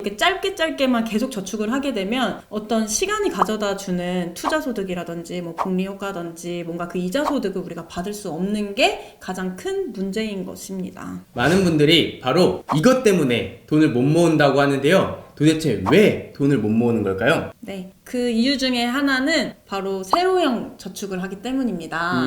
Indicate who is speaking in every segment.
Speaker 1: 이렇게 짧게만 계속 저축을 하게 되면 어떤 시간이 가져다 주는 투자소득이라든지 뭐 복리효과든지 뭔가 그 이자소득을 우리가 받을 수 없는 게 가장 큰 문제인 것입니다.
Speaker 2: 많은 분들이 바로 이것 때문에 돈을 못 모은다고 하는데요. 도대체 왜 돈을 못 모으는 걸까요?
Speaker 1: 네, 그 이유 중에 하나는 바로 세로형 저축을 하기 때문입니다.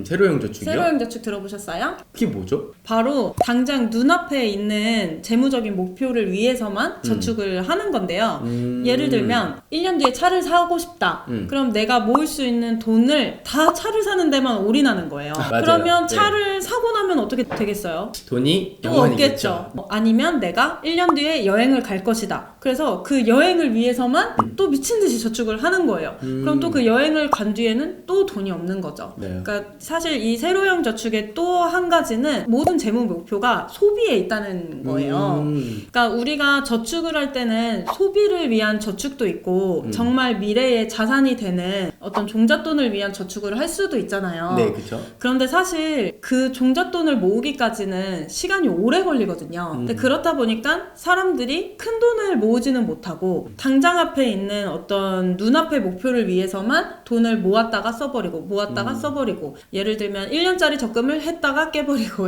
Speaker 2: 세로형 저축이요?
Speaker 1: 세로형 저축 들어보셨어요?
Speaker 2: 그게 뭐죠?
Speaker 1: 바로 당장 눈앞에 있는 재무적인 목표를 위해서만 저축을 하는 건데요. 예를 들면 1년 뒤에 차를 사고 싶다. 그럼 내가 모을 수 있는 돈을 다 차를 사는 데만 올인하는 거예요.
Speaker 2: 맞아요.
Speaker 1: 그러면
Speaker 2: 네.
Speaker 1: 차를 사고 나면 어떻게 되겠어요?
Speaker 2: 돈이
Speaker 1: 또
Speaker 2: 영원이겠죠.
Speaker 1: 없겠죠. 아니면 내가 1년 뒤에 여행을 갈 것이다. 그래서 그 여행을 위해서만 또 미친 듯이 저축을 하는 거예요. 그럼 또 그 여행을 간 뒤에는 또 돈이 없는 거죠.
Speaker 2: 네.
Speaker 1: 그러니까 사실 이 세로형 저축의 또 한 가지는 모든 재무 목표가 소비에 있다는 거예요. 그러니까 우리가 저축을 할 때는 소비를 위한 저축도 있고 정말 미래의 자산이 되는 어떤 종잣돈을 위한 저축을 할 수도 있잖아요.
Speaker 2: 네, 그렇죠.
Speaker 1: 그런데 사실 그 종잣돈을 모으기까지는 시간이 오래 걸리거든요. 근데 그렇다 보니까 사람들이 큰 돈을 모으지는 못하고 당장 앞에 있는 어떤 눈앞의 목표를 위해서만 돈을 모았다가 써버리고 예를 들면 1년짜리 적금을 했다가 깨버리고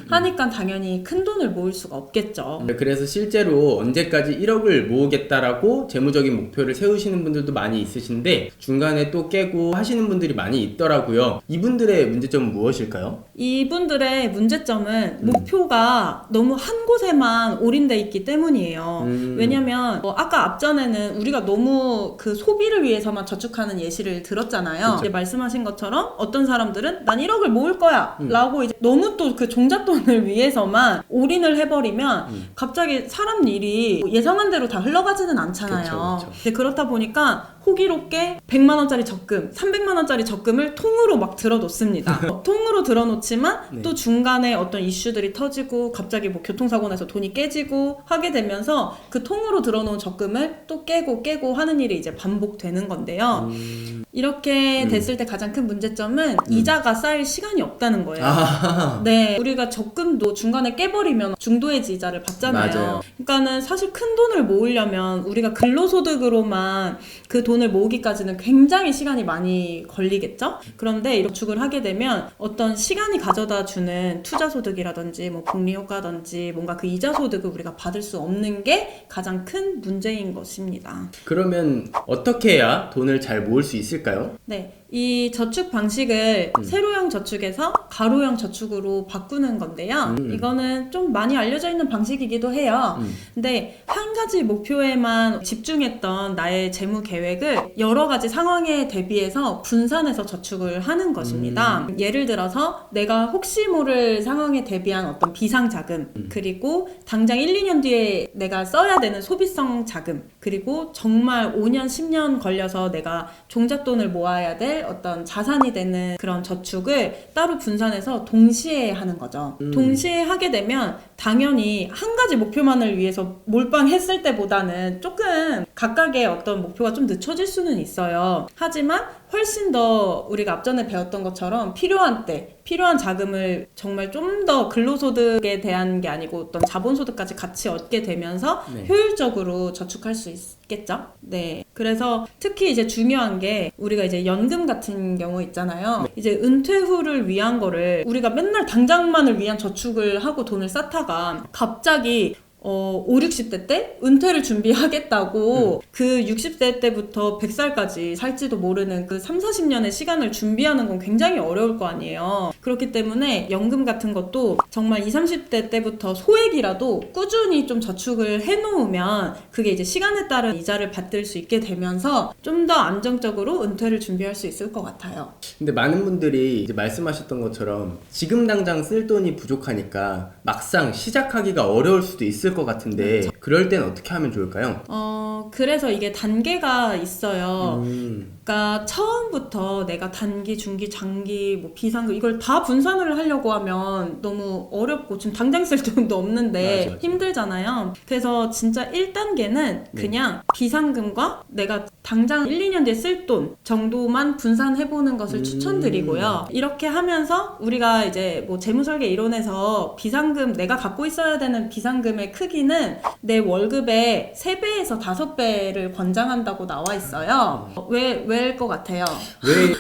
Speaker 1: 하니까 당연히 큰 돈을 모을 수가 없겠죠.
Speaker 2: 그래서 실제로 언제까지 1억을 모으겠다라고 재무적인 목표를 세우시는 분들도 많이 있으신데 중간에 또 깨고 하시는 분들이 많이 있더라고요. 이분들의 문제점은 무엇일까요?
Speaker 1: 이분들의 문제점은 목표가 너무 한 곳에만 올인돼 있기 때문이에요. 왜냐면 아까 앞전에는 우리가 너무 그 소비를 위해서만 저축하는 예시를 들었잖아요. 이제 말씀하신 것처럼 어떤 사람들은 난 1억을 모을 거야 라고 이제 너무 또 그 종잣돈을 위해서만 올인을 해버리면 갑자기 사람 일이 예상한 대로 다 흘러가지는 않잖아요.
Speaker 2: 그쵸.
Speaker 1: 이제 그렇다 보니까 호기롭게 100만원짜리 적금, 300만원짜리 적금을 통으로 막 들어놓습니다. 통으로 들어놓지만 또 중간에 어떤 이슈들이 터지고 갑자기 뭐 교통사고 나서 돈이 깨지고 하게 되면서 그 통으로 들어놓은 적금을 또 깨고 하는 일이 이제 반복되는 건데요. 이렇게 됐을 때 가장 큰 문제점은 이자가 쌓일 시간이 없다는 거예요. 네, 우리가 적금도 중간에 깨버리면 중도해지 이자를 받잖아요.
Speaker 2: 맞아요.
Speaker 1: 그러니까는 사실 큰 돈을 모으려면 우리가 근로소득으로만 그 돈을 모으기까지는 굉장히 시간이 많이 걸리겠죠? 그런데 이렇게 저축을 하게 되면 어떤 시간이 가져다 주는 투자소득이라든지 뭐 복리효과든지 뭔가 그 이자소득을 우리가 받을 수 없는 게 가장 큰 문제인 것입니다.
Speaker 2: 그러면 어떻게 해야 돈을 잘 모을 수 있을까요?
Speaker 1: 네. 이 저축 방식을 세로형 저축에서 가로형 저축으로 바꾸는 건데요. 이거는 좀 많이 알려져 있는 방식이기도 해요. 근데 한 가지 목표에만 집중했던 나의 재무 계획을 여러 가지 상황에 대비해서 분산해서 저축을 하는 것입니다. 예를 들어서 내가 혹시 모를 상황에 대비한 어떤 비상 자금, 그리고 당장 1, 2년 뒤에 내가 써야 되는 소비성 자금, 그리고 정말 5년, 10년 걸려서 내가 종잣돈을 모아야 될 어떤 자산이 되는 그런 저축을 따로 분산해서 동시에 하는 거죠. 동시에 하게 되면 당연히 한 가지 목표만을 위해서 몰빵했을 때보다는 조금 각각의 어떤 목표가 좀 늦춰질 수는 있어요. 하지만 훨씬 더 우리가 앞전에 배웠던 것처럼 필요한 때 필요한 자금을 정말 좀 더 근로소득에 대한 게 아니고 어떤 자본소득까지 같이 얻게 되면서 효율적으로 저축할 수 있겠죠. 네. 그래서 특히 이제 중요한 게 우리가 이제 연금 같은 경우 있잖아요. 이제 은퇴 후를 위한 거를 우리가 맨날 당장만을 위한 저축을 하고 돈을 쌓다가 갑자기 5, 60대 때 은퇴를 준비하겠다고 그 60대 때부터 100살까지 살지도 모르는 그 3, 40년의 시간을 준비하는 건 굉장히 어려울 거 아니에요. 그렇기 때문에 연금 같은 것도 정말 20, 30대 때부터 소액이라도 꾸준히 좀 저축을 해놓으면 그게 이제 시간에 따른 이자를 받을 수 있게 되면서 좀 더 안정적으로 은퇴를 준비할 수 있을 것 같아요.
Speaker 2: 근데 많은 분들이 이제 말씀하셨던 것처럼 지금 당장 쓸 돈이 부족하니까 막상 시작하기가 어려울 수도 있을 것 같은데 그럴 땐 어떻게 하면 좋을까요?
Speaker 1: 그래서 이게 단계가 있어요. 그러니까 처음부터 내가 단기, 중기, 장기, 뭐 비상금 이걸 다 분산을 하려고 하면 너무 어렵고 지금 당장 쓸 돈도 없는데
Speaker 2: 맞아.
Speaker 1: 힘들잖아요. 그래서 진짜 1단계는 그냥 비상금과 내가 당장 1, 2년 뒤에 쓸 돈 정도만 분산해보는 것을 추천드리고요. 이렇게 하면서 우리가 이제 뭐 재무설계 이론에서 비상금, 내가 갖고 있어야 되는 비상금의 크기는 내 월급의 3배에서 5배를 권장한다고 나와 있어요. 왜일 것 같아요?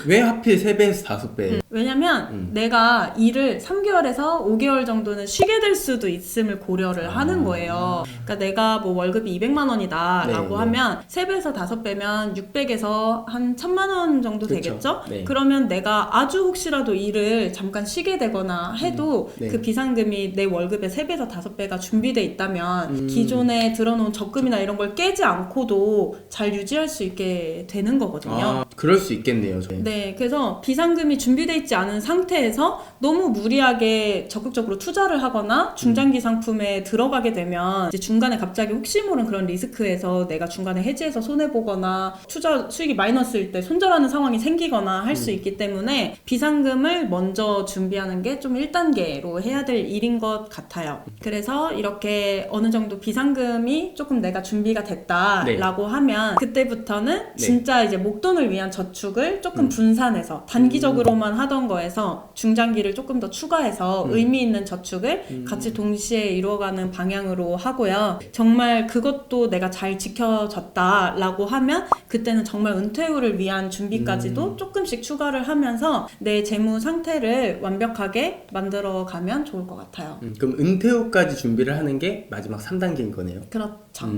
Speaker 2: 왜 하필 3배에서 5배?
Speaker 1: 왜냐면 내가 일을 3개월에서 5개월 정도는 쉬게 될 수도 있음을 고려를 하는 거예요. 그러니까 내가 뭐 월급이 200만 원이다 라고 하면 3배에서 5배면 600에서 한 1000만 원 정도
Speaker 2: 그렇죠.
Speaker 1: 되겠죠?
Speaker 2: 네.
Speaker 1: 그러면 내가 아주 혹시라도 일을 잠깐 쉬게 되거나 해도
Speaker 2: 네.
Speaker 1: 그 비상금이 내 월급의 3배에서 5배가 준비돼 있다면 기존에 들어놓은 적금이나 이런 걸 깨지 않고도 잘 유지할 수 있게 되는 거거든요.
Speaker 2: 그럴 수 있겠네요. 저희.
Speaker 1: 네, 그래서 비상금이 준비되어 있지 않은 상태에서 너무 무리하게 적극적으로 투자를 하거나 중장기 상품에 들어가게 되면 이제 중간에 갑자기 혹시 모르는 그런 리스크에서 내가 중간에 해지해서 손해보거나 투자 수익이 마이너스일 때 손절하는 상황이 생기거나 할 수 있기 때문에 비상금을 먼저 준비하는 게 좀 1단계로 해야 될 일인 것 같아요. 그래서 이렇게 어느 정도 비상금이 조금 내가 준비가 됐다라고 하면 그때부터는 진짜 이제 목돈을 위한 저축을 조금 분산해서 단기적으로만 하던 거에서 중장기를 조금 더 추가해서 의미 있는 저축을 같이 동시에 이루어가는 방향으로 하고요. 정말 그것도 내가 잘 지켜졌다라고 하면 그때는 정말 은퇴 후를 위한 준비까지도 조금씩 추가를 하면서 내 재무 상태를 완벽하게 만들어 가면 좋을 것 같아요.
Speaker 2: 그럼 은퇴 후까지 준비를 하는 게 마지막 3단계인 거네요.
Speaker 1: 그렇죠.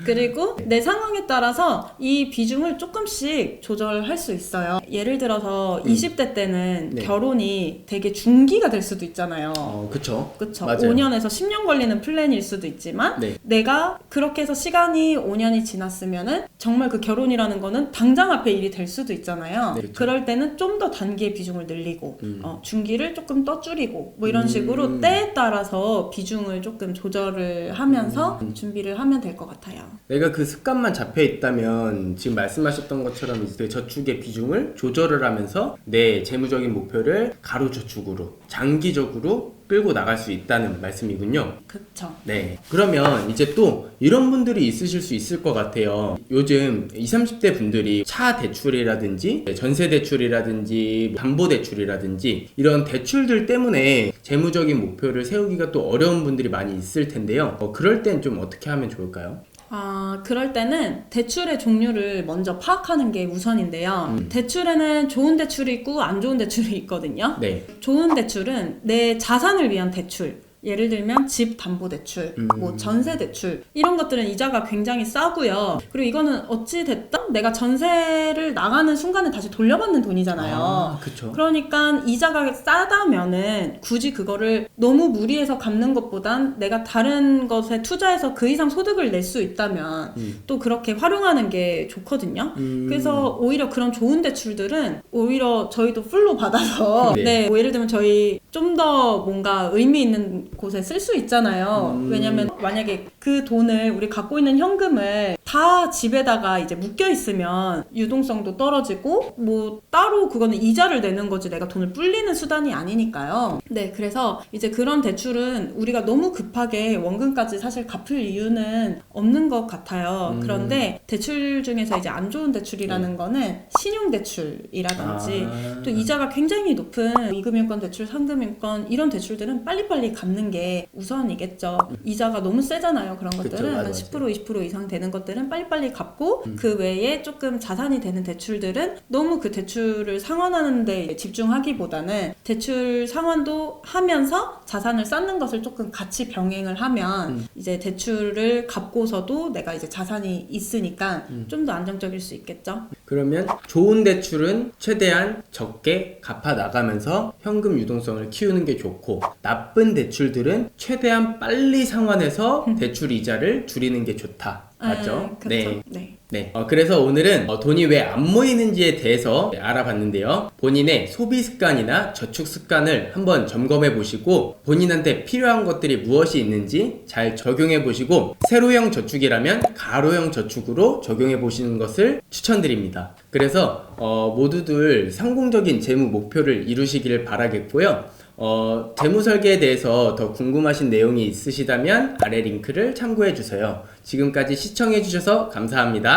Speaker 1: 그리고 내 상황에 따라서 이 비중을 조금씩 조절할 수 있어요. 예를 들어서 20대 때는 결혼이 되게 중기가 될 수도 있잖아요.
Speaker 2: 그쵸.
Speaker 1: 그쵸.
Speaker 2: 맞아요.
Speaker 1: 5년에서 10년 걸리는 플랜일 수도 있지만 내가 그렇게 해서 시간이 5년이 지났으면은 정말 그 결혼이라는 거는 당장 앞에 일이 될 수도 있잖아요.
Speaker 2: 그렇죠.
Speaker 1: 그럴 때는 좀 더 단기의 비중을 늘리고 중기를 조금 더 줄이고 뭐 이런 식으로 때에 따라서 비중을 조금 조절을 하면서 준비를 하면 될 것 같아요.
Speaker 2: 내가 그 습관만 잡혀 있다면 지금 말씀하셨던 것처럼 이제 저축의 비중을 조절을 하면서 내 재무적인 목표를 가로저축으로 장기적으로 끌고 나갈 수 있다는 말씀이군요.
Speaker 1: 그쵸.
Speaker 2: 네. 그러면 이제 또 이런 분들이 있으실 수 있을 것 같아요. 요즘 20, 30대 분들이 차 대출이라든지 전세 대출이라든지 담보 대출이라든지 이런 대출들 때문에 재무적인 목표를 세우기가 또 어려운 분들이 많이 있을 텐데요. 그럴 땐 좀 어떻게 하면 좋을까요?
Speaker 1: 그럴 때는 대출의 종류를 먼저 파악하는 게 우선인데요. 대출에는 좋은 대출이 있고 안 좋은 대출이 있거든요.
Speaker 2: 네.
Speaker 1: 좋은 대출은 내 자산을 위한 대출. 예를 들면 집 담보 대출, 뭐 전세 대출 이런 것들은 이자가 굉장히 싸고요. 그리고 이거는 어찌 됐든 내가 전세를 나가는 순간에 다시 돌려받는 돈이잖아요.
Speaker 2: 그쵸.
Speaker 1: 그러니까 이자가 싸다면은 굳이 그거를 너무 무리해서 갚는 것보단 내가 다른 것에 투자해서 그 이상 소득을 낼 수 있다면 또 그렇게 활용하는 게 좋거든요. 그래서 오히려 그런 좋은 대출들은 오히려 저희도 풀로 받아서 뭐 예를 들면 저희 좀 더 뭔가 의미 있는 곳에 쓸 수 있잖아요. 왜냐면 만약에 그 돈을 우리 갖고 있는 현금을 다 집에다가 이제 묶여 있으면 유동성도 떨어지고 뭐 따로 그거는 이자를 내는 거지 내가 돈을 불리는 수단이 아니니까요. 네, 그래서 이제 그런 대출은 우리가 너무 급하게 원금까지 사실 갚을 이유는 없는 것 같아요. 그런데 대출 중에서 이제 안 좋은 대출이라는 거는 신용 대출이라든지 또 이자가 굉장히 높은 2금융권 대출, 3금융권 이런 대출들은 빨리빨리 갚는 게 우선이겠죠. 이자가 너무 세잖아요. 그런 것들은
Speaker 2: 그쵸,
Speaker 1: 한 10% 20% 이상 되는 것들은 빨리빨리 갚고 그 외에 조금 자산이 되는 대출들은 너무 그 대출을 상환하는 데 집중하기보다는 대출 상환도 하면서 자산을 쌓는 것을 조금 같이 병행을 하면 이제 대출을 갚고서도 내가 이제 자산이 있으니까 좀 더 안정적일 수 있겠죠.
Speaker 2: 그러면 좋은 대출은 최대한 적게 갚아 나가면서 현금 유동성을 키우는 게 좋고 나쁜 대출들은 최대한 빨리 상환해서 대출 이자를 줄이는 게 좋다. 맞죠?
Speaker 1: 그렇죠. 네.
Speaker 2: 네, 그래서 오늘은 돈이 왜 안 모이는지에 대해서 알아봤는데요. 본인의 소비 습관이나 저축 습관을 한번 점검해 보시고 본인한테 필요한 것들이 무엇이 있는지 잘 적용해 보시고 세로형 저축이라면 가로형 저축으로 적용해 보시는 것을 추천드립니다. 그래서 모두들 성공적인 재무 목표를 이루시기를 바라겠고요. 재무 설계에 대해서 더 궁금하신 내용이 있으시다면 아래 링크를 참고해 주세요. 지금까지 시청해 주셔서 감사합니다.